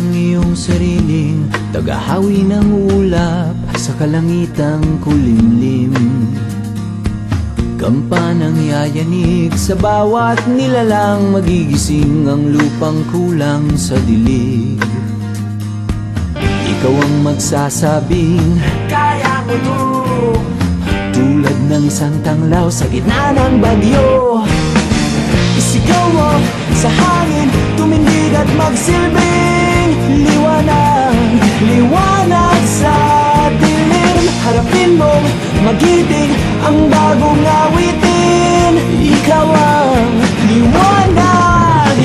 ang iyong sariling tagahawi ng ulap sa kalangitang kulimlim. Kampanang yayanig sa bawat nilalang, magigising ang lupang kulang sa dilig. Ikaw ang magsasabing kaya mo to, tulad ng isang tanglaw sa gitna ng bagyo. Isigaw mo sa hangin, tumindig at magsilbing liwanag, liwanag sa dilim. Harapin mong magiting ang bagong awitin, ikaw ang liwanag.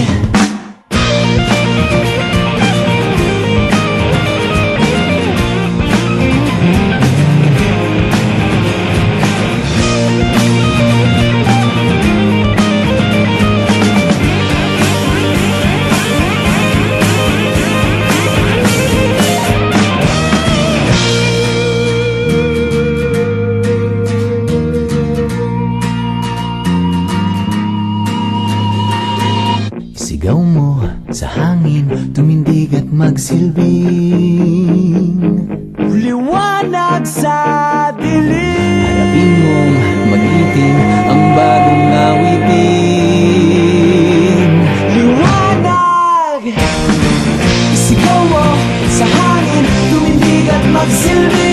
Sigaw mo sa hangin, tumindig at magsilbing liwanag sa dilim. Harapin mong magiting ang bagong awitin, liwanag. Sigaw mo sa hangin, tumindig at magsilbing